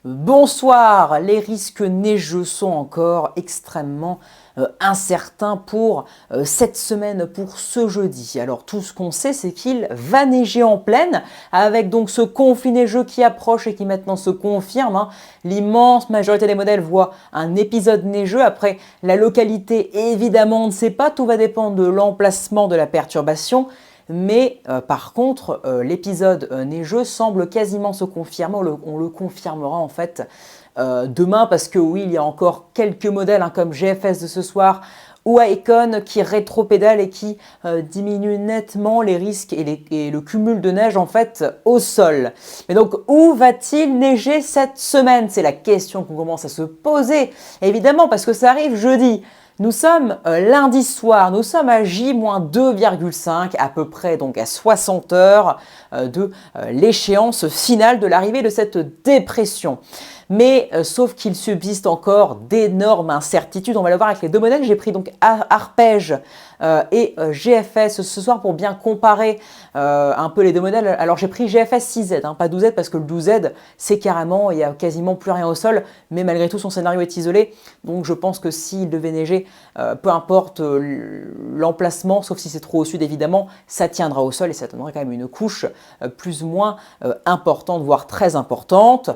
Bonsoir, les risques neigeux sont encore extrêmement incertains pour cette semaine, pour ce jeudi. Alors tout ce qu'on sait, c'est qu'il va neiger en pleine, avec donc ce conflit neigeux qui approche et qui maintenant se confirme. L'immense majorité des modèles voit un épisode neigeux. Après, la localité, évidemment, on ne sait pas, tout va dépendre de l'emplacement de la perturbation. Mais par contre, l'épisode neigeux semble quasiment se confirmer. On le confirmera en fait demain parce que oui, il y a encore quelques modèles comme GFS de ce soir ou Icon qui rétropédale et qui diminue nettement les risques et le cumul de neige en fait au sol. Mais donc où va-t-il neiger cette semaine? C'est la question qu'on commence à se poser évidemment parce que ça arrive jeudi. Nous sommes lundi soir, nous sommes à J-2,5, à peu près donc à 60 heures de l'échéance finale de l'arrivée de cette dépression. Mais sauf qu'il subsiste encore d'énormes incertitudes. On va le voir avec les deux modèles. J'ai pris donc Arpège et GFS ce soir pour bien comparer un peu les deux modèles. Alors j'ai pris GFS 6Z, pas 12Z parce que le 12Z c'est carrément, il n'y a quasiment plus rien au sol. Mais malgré tout son scénario est isolé. Donc je pense que s'il devait neiger, peu importe l'emplacement, sauf si c'est trop au sud évidemment, ça tiendra au sol et ça donnerait quand même une couche plus ou moins importante, voire très importante.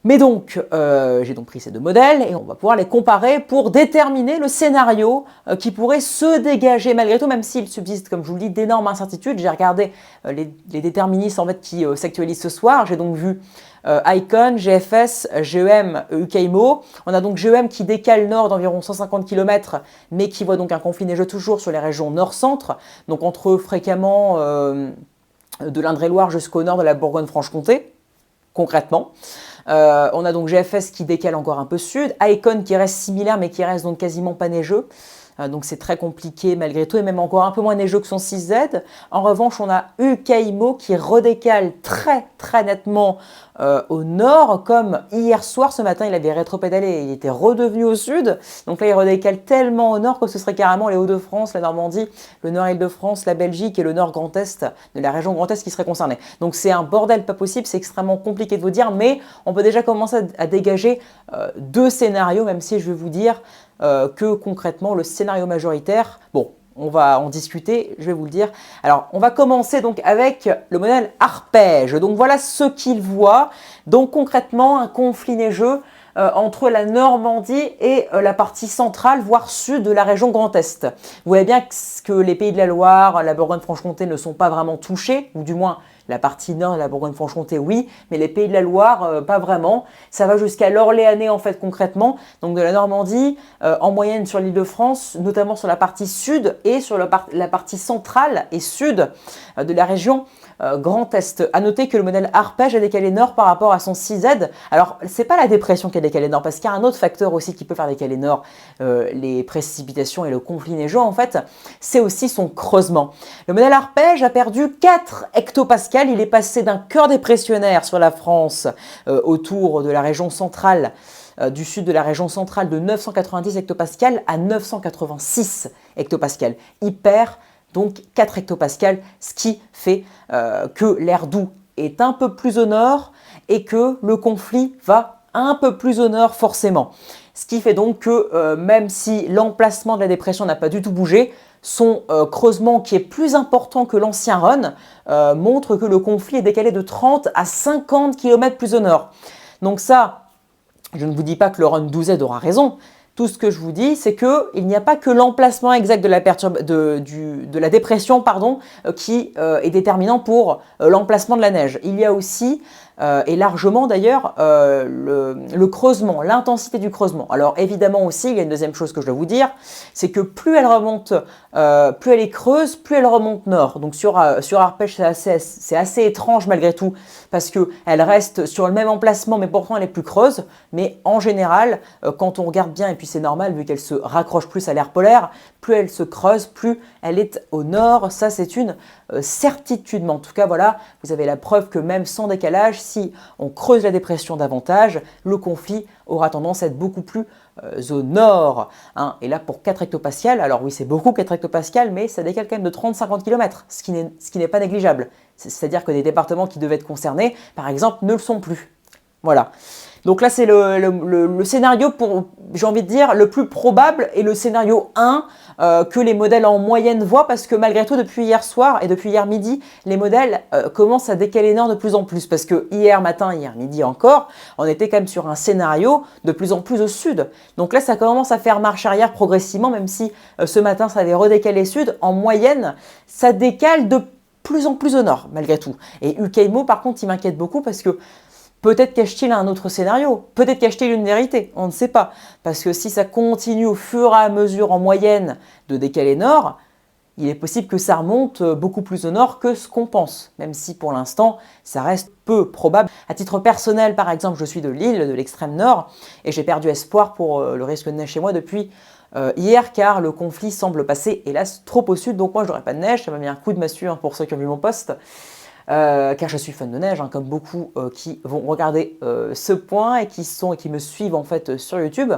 Mais donc, j'ai donc pris ces deux modèles et on va pouvoir les comparer pour déterminer le scénario qui pourrait se dégager malgré tout, même s'il subsiste, comme je vous le dis, d'énormes incertitudes. J'ai regardé les déterministes en fait, qui s'actualisent ce soir. J'ai donc vu Icon, GFS, GEM, UKIMO. On a donc GEM qui décale nord d'environ 150 km, mais qui voit donc un conflit neigeux toujours sur les régions nord-centre, donc entre fréquemment de l'Indre-et-Loire jusqu'au nord de la Bourgogne-Franche-Comté, concrètement. On a donc GFS qui décale encore un peu sud, Icon qui reste similaire mais qui reste donc quasiment pas neigeux. Donc c'est très compliqué malgré tout et même encore un peu moins neigeux que son 6Z. En revanche, on a UKIMO qui redécale très nettement au nord, comme hier soir, ce matin, il avait rétropédalé et il était redevenu au sud. Donc là, il redécale tellement au nord que ce serait carrément les Hauts-de-France, la Normandie, le nord-Île-de-France, la Belgique et le nord Grand Est, de la région Grand Est qui seraient concernés. Donc c'est un bordel pas possible, c'est extrêmement compliqué de vous dire, mais on peut déjà commencer à dégager deux scénarios, même si je vais vous dire que concrètement, le scénario majoritaire, bon, on va en discuter, je vais vous le dire. Alors, on va commencer donc avec le modèle Arpège. Donc, voilà ce qu'il voit. Donc, concrètement, un conflit neigeux entre la Normandie et la partie centrale, voire sud de la région Grand Est. Vous voyez bien que les Pays de la Loire, la Bourgogne-Franche-Comté ne sont pas vraiment touchés, ou du moins la partie nord de la Bourgogne-Franche-Comté, oui, mais les Pays de la Loire, pas vraiment. Ça va jusqu'à l'Orléanais, en fait, concrètement. Donc, de la Normandie, en moyenne sur l'Île-de-France, notamment sur la partie sud et sur la partie centrale et sud de la région Grand Est. À noter que le modèle Arpège a décalé nord par rapport à son 6Z. Alors, c'est pas la dépression qui a décalé nord, parce qu'il y a un autre facteur aussi qui peut faire décaler nord les précipitations et le conflit neigeux, en fait, c'est aussi son creusement. Le modèle Arpège a perdu 4 hectopascales. Il est passé d'un cœur dépressionnaire sur la France autour de la région centrale, du sud de la région centrale de 990 hectopascales à 986 hectopascales. Il perd donc 4 hectopascales, ce qui fait que l'air doux est un peu plus au nord et que le conflit va un peu plus au nord forcément. Ce qui fait donc que même si l'emplacement de la dépression n'a pas du tout bougé, son creusement qui est plus important que l'ancien run montre que le conflit est décalé de 30 à 50 km plus au nord. Donc ça, je ne vous dis pas que le run 12Z aura raison. Tout ce que je vous dis, c'est qu'il n'y a pas que l'emplacement exact de la dépression qui est déterminant pour l'emplacement de la neige. Il y a aussi, et largement d'ailleurs, le creusement, l'intensité du creusement. Alors évidemment aussi, il y a une deuxième chose que je dois vous dire, c'est que plus elle remonte, plus elle est creuse, plus elle remonte nord. Donc sur Arpège, c'est assez étrange malgré tout, parce qu'elle reste sur le même emplacement, mais pourtant elle est plus creuse. Mais en général, quand on regarde bien, et puis c'est normal vu qu'elle se raccroche plus à l'air polaire, plus elle se creuse, plus elle est au nord. Ça, c'est une certitude. Mais en tout cas, voilà, vous avez la preuve que même sans décalage, si on creuse la dépression davantage, le conflit aura tendance à être beaucoup plus au nord. Et là, pour 4 hectopascales, alors oui, c'est beaucoup 4 hectopascales, mais ça décale quand même de 30-50 km, ce qui n'est pas négligeable. C'est-à-dire que des départements qui devaient être concernés, par exemple, ne le sont plus. Voilà. Donc là, c'est le scénario, j'ai envie de dire, le plus probable et le scénario 1 que les modèles en moyenne voient, parce que malgré tout, depuis hier soir et depuis hier midi, les modèles commencent à décaler nord de plus en plus. Parce que hier matin, hier midi encore, on était quand même sur un scénario de plus en plus au sud. Donc là, ça commence à faire marche arrière progressivement, même si ce matin, ça avait redécalé sud. En moyenne, ça décale de plus en plus au nord, malgré tout. Et UKMO, par contre, il m'inquiète beaucoup parce que peut-être cache-t-il un autre scénario, peut-être cache-t-il une vérité, on ne sait pas. Parce que si ça continue au fur et à mesure en moyenne de décaler nord, il est possible que ça remonte beaucoup plus au nord que ce qu'on pense, même si pour l'instant, ça reste peu probable. À titre personnel, par exemple, je suis de l'île, de l'extrême nord, et j'ai perdu espoir pour le risque de neige chez moi depuis hier, car le conflit semble passer, hélas, trop au sud, donc moi je n'aurai pas de neige, ça m'a mis un coup de massue pour ceux qui ont vu mon post. Car je suis fan de neige, comme beaucoup qui vont regarder ce point et qui me suivent en fait sur YouTube.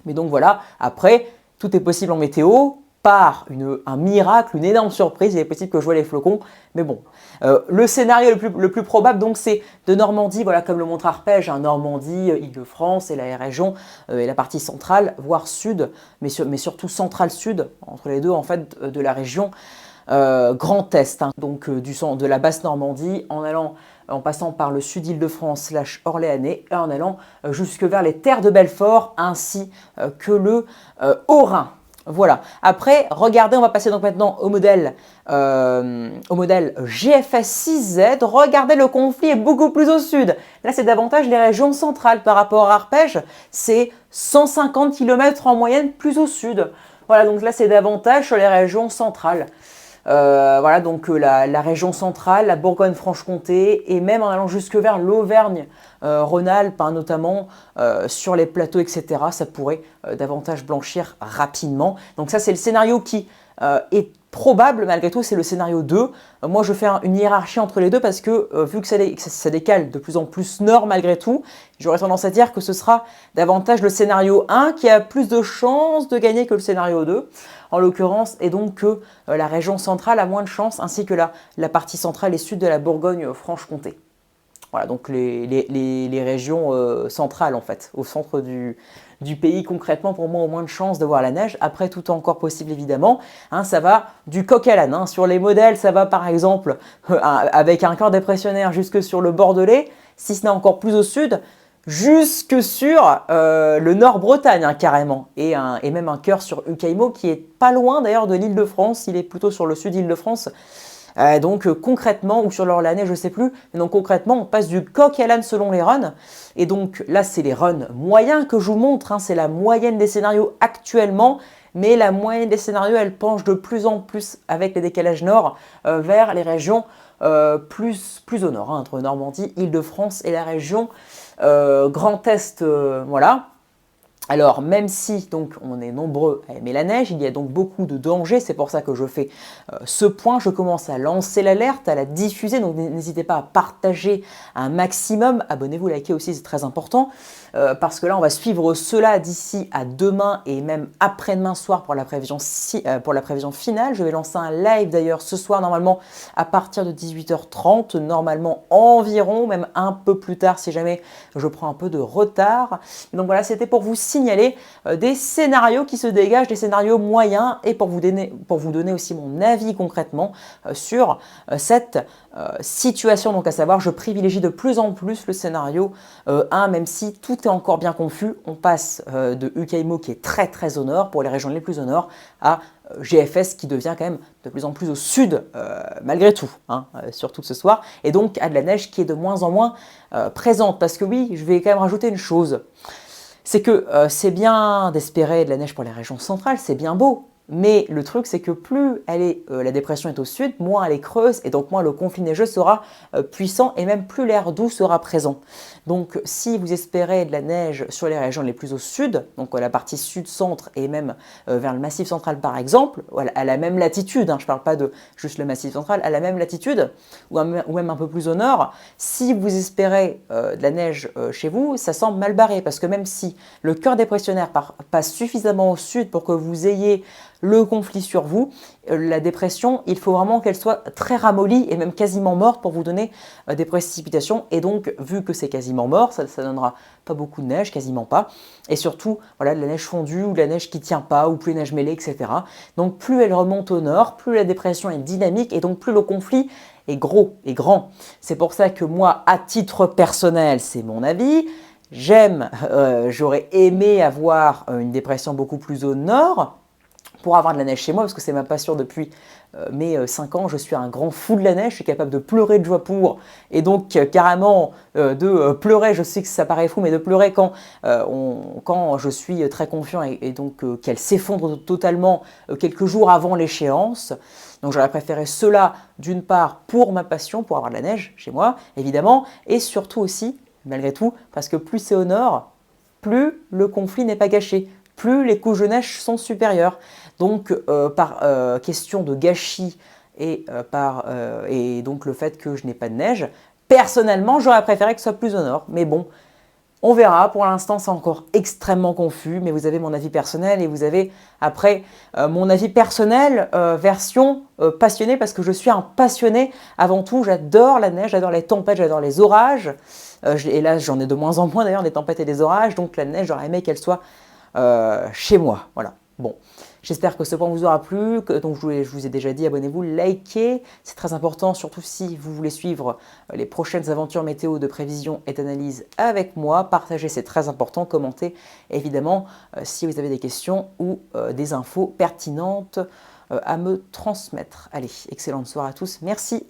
Mais donc voilà, après, tout est possible en météo, par un miracle, une énorme surprise, il est possible que je vois les flocons, mais bon. Le scénario le plus probable, donc, c'est de Normandie, voilà, comme le montre Arpège, Normandie, Île-de-France et la région, et la partie centrale, voire sud, mais surtout centrale-sud, entre les deux, en fait, de la région. Grand Est, donc de la basse Normandie, en passant par le sud Île-de-France / Orléanais, et en allant jusque vers les terres de Belfort, ainsi que le Haut-Rhin. Voilà. Après, regardez, on va passer donc maintenant au modèle GFS 6Z. Regardez, le conflit est beaucoup plus au sud. Là, c'est davantage les régions centrales par rapport à Arpège. C'est 150 km en moyenne plus au sud. Voilà, donc là, c'est davantage sur les régions centrales. Voilà, donc la région centrale, la Bourgogne-Franche-Comté, et même en allant jusque vers l'Auvergne-Rhône-Alpes, notamment sur les plateaux, etc. Ça pourrait davantage blanchir rapidement. Donc ça, c'est le scénario qui est probable, malgré tout, c'est le scénario 2. Moi, je fais une hiérarchie entre les deux parce que, vu que ça décale de plus en plus nord, malgré tout, j'aurais tendance à dire que ce sera davantage le scénario 1 qui a plus de chances de gagner que le scénario 2. En l'occurrence, et donc que la région centrale a moins de chances, ainsi que la partie centrale et sud de la Bourgogne-Franche-Comté. Voilà, donc les régions centrales, en fait, au centre du pays, concrètement, pour moi, ont moins de chances de voir la neige. Après, tout est encore possible, évidemment. Ça va du coq à l'âne. Sur les modèles, ça va, par exemple, avec un corps dépressionnaire jusque sur le Bordelais, si ce n'est encore plus au sud, jusque sur le Nord-Bretagne, carrément, et même un cœur sur UKMO qui est pas loin d'ailleurs de l'Île-de-France, il est plutôt sur le sud Île-de-France, donc concrètement, ou sur l'Orléanais, je sais plus, mais donc concrètement, on passe du coq à l'âne selon les runs, et donc là, c'est les runs moyens que je vous montre, c'est la moyenne des scénarios actuellement, mais la moyenne des scénarios, elle penche de plus en plus avec les décalages nord vers les régions plus au nord, entre Normandie, Île-de-France et la région Grand Est, voilà. Alors, même si donc on est nombreux à aimer la neige, il y a donc beaucoup de dangers, c'est pour ça que je fais ce point. Je commence à lancer l'alerte, à la diffuser, donc n'hésitez pas à partager un maximum. Abonnez-vous, likez aussi, c'est très important, parce que là, on va suivre cela d'ici à demain et même après-demain soir pour la prévision finale. Je vais lancer un live d'ailleurs ce soir, normalement à partir de 18h30, normalement environ, même un peu plus tard si jamais je prends un peu de retard. Donc voilà, c'était pour vous signaler des scénarios qui se dégagent, des scénarios moyens, et pour vous donner aussi mon avis concrètement sur cette situation. Donc à savoir, je privilégie de plus en plus le scénario 1, même si tout est encore bien confus. On passe de UKMO qui est très très au nord, pour les régions les plus au nord, à GFS qui devient quand même de plus en plus au sud, malgré tout, surtout ce soir, et donc à de la neige qui est de moins en moins présente. Parce que oui, je vais quand même rajouter une chose, c'est que c'est bien d'espérer de la neige pour les régions centrales, c'est bien beau, mais le truc c'est que plus la dépression est au sud, moins elle est creuse, et donc moins le conflit neigeux sera puissant, et même plus l'air doux sera présent. Donc si vous espérez de la neige sur les régions les plus au sud, donc la partie sud-centre et même vers le massif central par exemple, à la même latitude, je ne parle pas de juste le massif central, à la même latitude, ou même un peu plus au nord, si vous espérez de la neige chez vous, ça semble mal barré, parce que même si le cœur dépressionnaire passe suffisamment au sud pour que vous ayez le conflit sur vous. La dépression, il faut vraiment qu'elle soit très ramollie et même quasiment morte pour vous donner des précipitations. Et donc, vu que c'est quasiment mort, ça ne donnera pas beaucoup de neige, quasiment pas. Et surtout, voilà, de la neige fondue ou de la neige qui ne tient pas ou plus neige mêlée, etc. Donc, plus elle remonte au nord, plus la dépression est dynamique et donc plus le conflit est gros et grand. C'est pour ça que moi, à titre personnel, c'est mon avis, j'aurais aimé avoir une dépression beaucoup plus au nord pour avoir de la neige chez moi, parce que c'est ma passion depuis mes 5 ans. Je suis un grand fou de la neige, je suis capable de pleurer de joie pour, et donc carrément de pleurer, je sais que ça paraît fou, mais de pleurer quand je suis très confiant et donc qu'elle s'effondre totalement quelques jours avant l'échéance. Donc j'aurais préféré cela d'une part pour ma passion, pour avoir de la neige chez moi, évidemment, et surtout aussi, malgré tout, parce que plus c'est au nord, plus le conflit n'est pas gâché, plus les couches de neige sont supérieures. Donc par question de gâchis et donc le fait que je n'ai pas de neige, personnellement j'aurais préféré que ce soit plus au nord. Mais bon, on verra, pour l'instant c'est encore extrêmement confus, mais vous avez mon avis personnel et vous avez après mon avis personnel version passionné, parce que je suis un passionné avant tout, j'adore la neige, j'adore les tempêtes, j'adore les orages, et là j'en ai de moins en moins d'ailleurs des tempêtes et des orages, donc la neige j'aurais aimé qu'elle soit chez moi, voilà. Bon, j'espère que ce point vous aura plu, donc je vous ai déjà dit, abonnez-vous, likez, c'est très important, surtout si vous voulez suivre les prochaines aventures météo de prévision et d'analyse avec moi. Partagez, c'est très important, commentez évidemment si vous avez des questions ou des infos pertinentes à me transmettre. Allez, excellente soirée à tous, merci.